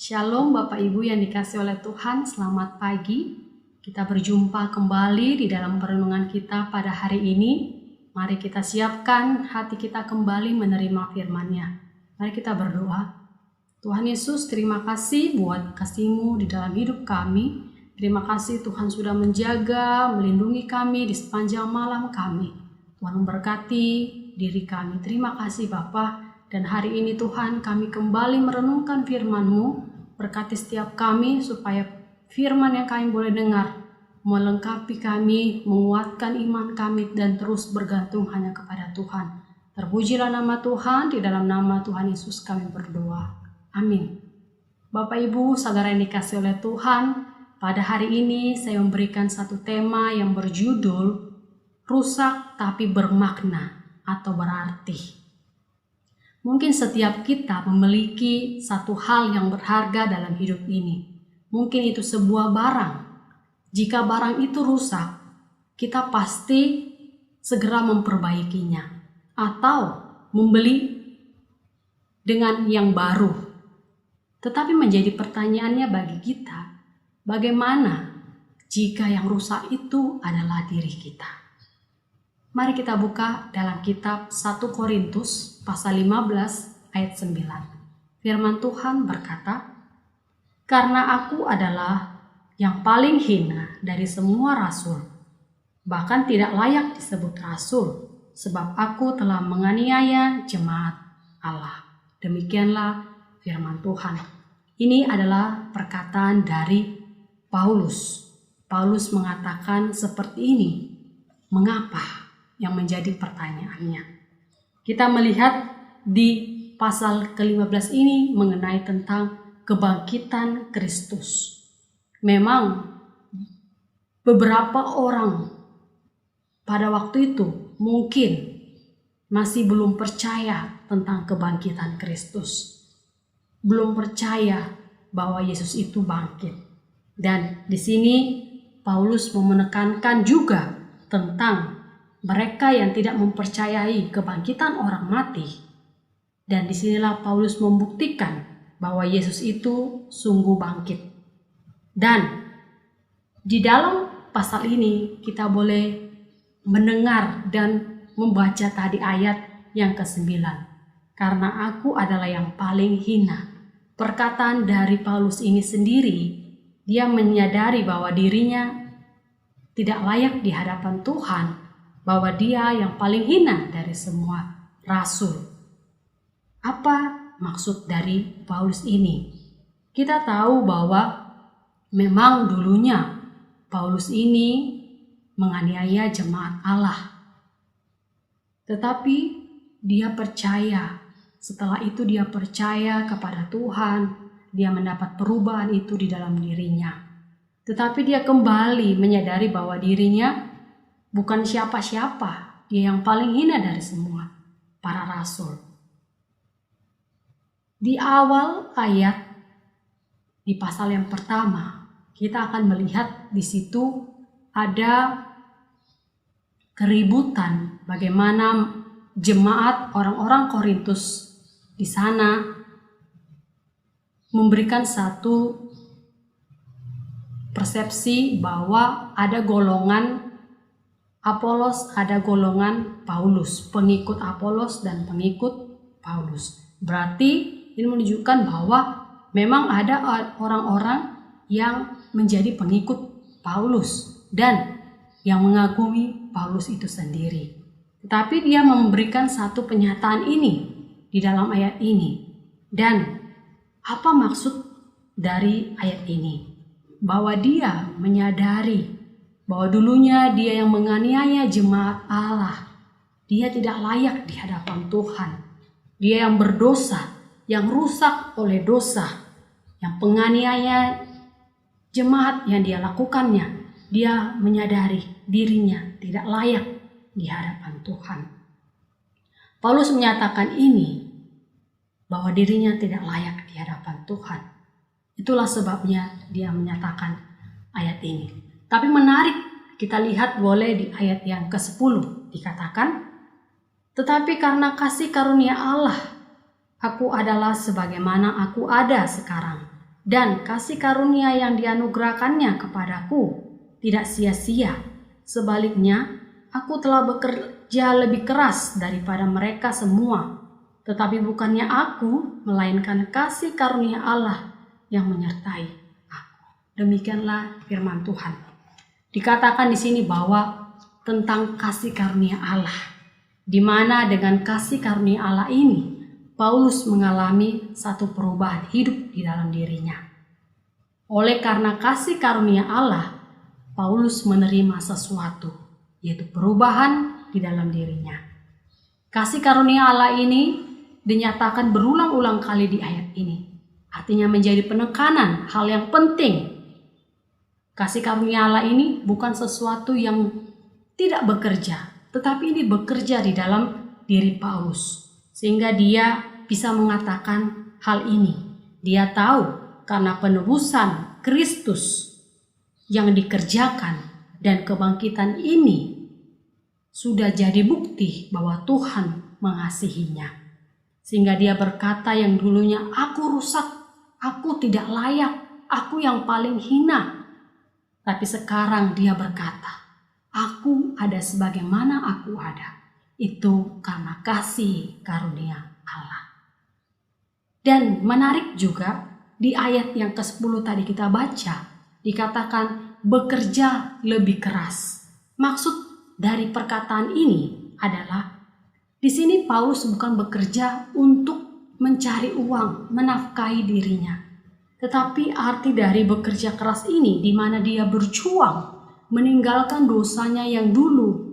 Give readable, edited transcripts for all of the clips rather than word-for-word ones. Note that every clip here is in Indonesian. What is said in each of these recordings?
Shalom Bapak Ibu yang dikasihi oleh Tuhan, selamat pagi. Kita berjumpa kembali di dalam perenungan kita pada hari ini. Mari kita siapkan hati kita kembali menerima firman-Nya. Mari kita berdoa. Tuhan Yesus, terima kasih buat kasih-Mu di dalam hidup kami. Terima kasih Tuhan sudah menjaga, melindungi kami di sepanjang malam kami. Tuhan memberkati diri kami. Terima kasih Bapa. Dan hari ini Tuhan kami kembali merenungkan firman-Mu. Berkati setiap kami supaya firman yang kami boleh dengar melengkapi kami, menguatkan iman kami dan terus bergantung hanya kepada Tuhan. Terpujilah nama Tuhan, di dalam nama Tuhan Yesus kami berdoa. Amin. Bapak Ibu, saudara yang dikasihi oleh Tuhan, pada hari ini saya memberikan satu tema yang berjudul rusak tapi bermakna atau berarti. Mungkin setiap kita memiliki satu hal yang berharga dalam hidup ini. Mungkin itu sebuah barang. Jika barang itu rusak, kita pasti segera memperbaikinya atau membeli dengan yang baru. Tetapi menjadi pertanyaannya bagi kita, bagaimana jika yang rusak itu adalah diri kita? Mari kita buka dalam kitab 1 Korintus pasal 15 ayat 9. Firman Tuhan berkata, "Karena aku adalah yang paling hina dari semua rasul, bahkan tidak layak disebut rasul, sebab aku telah menganiaya jemaat Allah." Demikianlah firman Tuhan. Ini adalah perkataan dari Paulus. Paulus mengatakan seperti ini. Mengapa? Yang menjadi pertanyaannya. Kita melihat di pasal ke-15 ini mengenai tentang kebangkitan Kristus. Memang beberapa orang pada waktu itu mungkin masih belum percaya tentang kebangkitan Kristus. Belum percaya bahwa Yesus itu bangkit. Dan di sini Paulus menekankan juga tentang mereka yang tidak mempercayai kebangkitan orang mati. Dan disinilah Paulus membuktikan bahwa Yesus itu sungguh bangkit. Dan di dalam pasal ini kita boleh mendengar dan membaca tadi ayat yang ke-9. Karena aku adalah yang paling hina. Perkataan dari Paulus ini sendiri, dia menyadari bahwa dirinya tidak layak di hadapan Tuhan, bahwa dia yang paling hina dari semua rasul. Apa maksud dari Paulus ini? Kita tahu bahwa memang dulunya Paulus ini menganiaya jemaat Allah. Tetapi dia percaya, setelah itu dia percaya kepada Tuhan, dia mendapat perubahan itu di dalam dirinya. Tetapi dia kembali menyadari bahwa dirinya bukan siapa-siapa, dia yang paling hina dari semua para rasul. Di awal ayat di pasal yang pertama, kita akan melihat di situ ada keributan bagaimana jemaat orang-orang Korintus di sana memberikan satu persepsi bahwa ada golongan Apolos, ada golongan Paulus, pengikut Apolos dan pengikut Paulus. Berarti ini menunjukkan bahwa memang ada orang-orang yang menjadi pengikut Paulus dan yang mengagumi Paulus itu sendiri. Tetapi dia memberikan satu penyataan ini di dalam ayat ini. Dan apa maksud dari ayat ini? Bahwa dia menyadari bahwa dulunya dia yang menganiaya jemaat Allah. Dia tidak layak di hadapan Tuhan. Dia yang berdosa, yang rusak oleh dosa, yang penganiaya jemaat yang dia lakukannya. Dia menyadari dirinya tidak layak di hadapan Tuhan. Paulus menyatakan ini, bahwa dirinya tidak layak di hadapan Tuhan. Itulah sebabnya dia menyatakan ayat ini. Tapi menarik, kita lihat boleh di ayat yang ke-10 dikatakan, "Tetapi karena kasih karunia Allah, aku adalah sebagaimana aku ada sekarang, Dan kasih karunia yang dianugerahkannya kepadaku tidak sia-sia. Sebaliknya, aku telah bekerja lebih keras daripada mereka semua. Tetapi bukannya aku, melainkan kasih karunia Allah yang menyertai aku. Demikianlah firman Tuhan. Dikatakan di sini bahwa tentang kasih karunia Allah, di mana dengan kasih karunia Allah ini Paulus mengalami satu perubahan hidup di dalam dirinya. Oleh karena kasih karunia Allah, Paulus menerima sesuatu, yaitu perubahan di dalam dirinya. Kasih karunia Allah ini dinyatakan berulang-ulang kali di ayat ini. Artinya menjadi penekanan hal yang penting. Kasih karunia Allah ini bukan sesuatu yang tidak bekerja, tetapi ini bekerja di dalam diri Paulus. Sehingga dia bisa mengatakan hal ini. Dia tahu karena penebusan Kristus yang dikerjakan dan kebangkitan ini sudah jadi bukti bahwa Tuhan mengasihinya. Sehingga dia berkata yang dulunya, aku rusak, aku tidak layak, aku yang paling hina. Tapi sekarang dia berkata, aku ada sebagaimana aku ada. Itu karena kasih karunia Allah. Dan menarik juga di ayat yang ke-10 tadi kita baca, dikatakan bekerja lebih keras. Maksud dari perkataan ini adalah di sini Paulus bukan bekerja untuk mencari uang, menafkahi dirinya. Tetapi arti dari bekerja keras ini di mana dia berjuang meninggalkan dosanya yang dulu.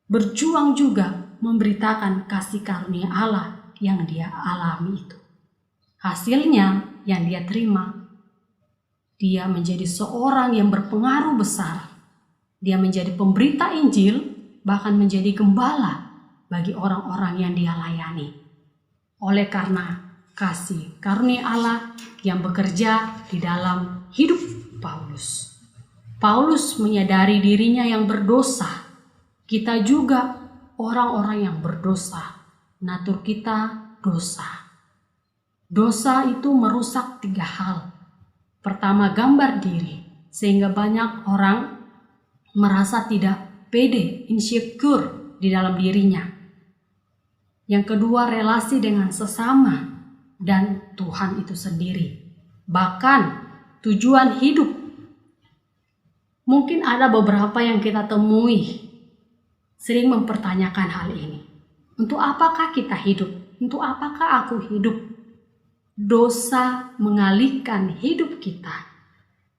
Berjuang juga memberitakan kasih karunia Allah yang dia alami itu. Hasilnya yang dia terima, dia menjadi seorang yang berpengaruh besar. Dia menjadi pemberita Injil, bahkan menjadi gembala bagi orang-orang yang dia layani. Oleh karena kasih karunia Allah yang bekerja di dalam hidup Paulus. Paulus menyadari dirinya yang berdosa. Kita juga orang-orang yang berdosa. Natur kita dosa. Dosa itu merusak 3 hal. Pertama, gambar diri. Sehingga banyak orang merasa tidak pede, insecure di dalam dirinya. Yang kedua, relasi dengan sesama dan Tuhan itu sendiri. Bahkan tujuan hidup. Mungkin ada beberapa yang kita temui sering mempertanyakan hal ini. Untuk apakah kita hidup? Untuk apakah aku hidup? Dosa mengalihkan hidup kita.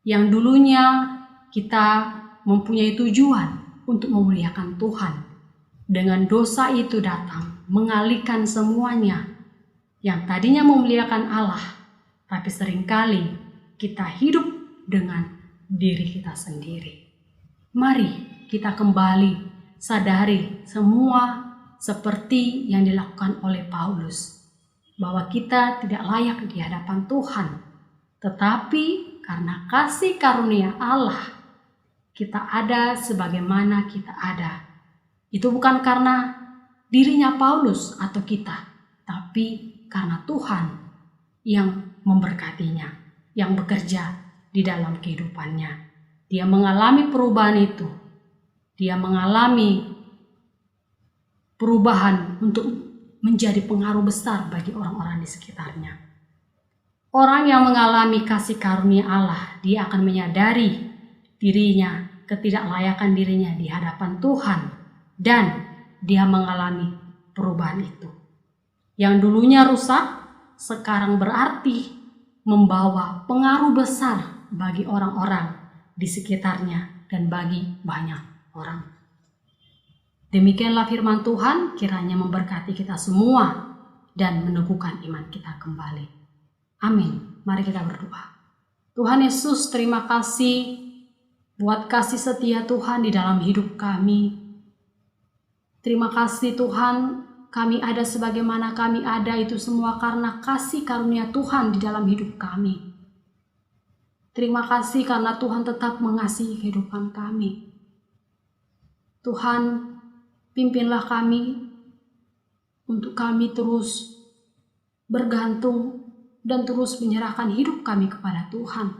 Yang dulunya kita mempunyai tujuan untuk memuliakan Tuhan. Dengan dosa itu datang, mengalihkan semuanya. Yang tadinya memuliakan Allah, tapi seringkali kita hidup dengan diri kita sendiri. Mari kita kembali sadari semua seperti yang dilakukan oleh Paulus, bahwa kita tidak layak di hadapan Tuhan, tetapi karena kasih karunia Allah, kita ada sebagaimana kita ada. Itu bukan karena dirinya Paulus atau kita, tapi karena Tuhan yang memberkatinya, yang bekerja di dalam kehidupannya. Dia mengalami perubahan itu. Dia mengalami perubahan untuk menjadi pengaruh besar bagi orang-orang di sekitarnya. Orang yang mengalami kasih karunia Allah, dia akan menyadari dirinya, ketidaklayakan dirinya di hadapan Tuhan, dan dia mengalami perubahan itu. Yang dulunya rusak, sekarang berarti membawa pengaruh besar bagi orang-orang di sekitarnya dan bagi banyak orang. Demikianlah firman Tuhan, kiranya memberkati kita semua dan meneguhkan iman kita kembali. Amin. Mari kita berdoa. Tuhan Yesus, terima kasih buat kasih setia Tuhan di dalam hidup kami. Terima kasih Tuhan, kami ada sebagaimana kami ada itu semua karena kasih karunia Tuhan di dalam hidup kami. Terima kasih karena Tuhan tetap mengasihi kehidupan kami. Tuhan, pimpinlah kami untuk kami terus bergantung dan terus menyerahkan hidup kami kepada Tuhan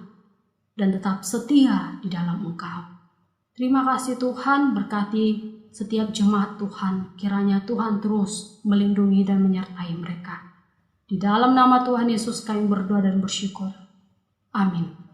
dan tetap setia di dalam Engkau. Terima kasih Tuhan, berkati setiap jemaat Tuhan. Kiranya Tuhan terus melindungi dan menyertai mereka. Di dalam nama Tuhan Yesus kami berdoa dan bersyukur. Amin.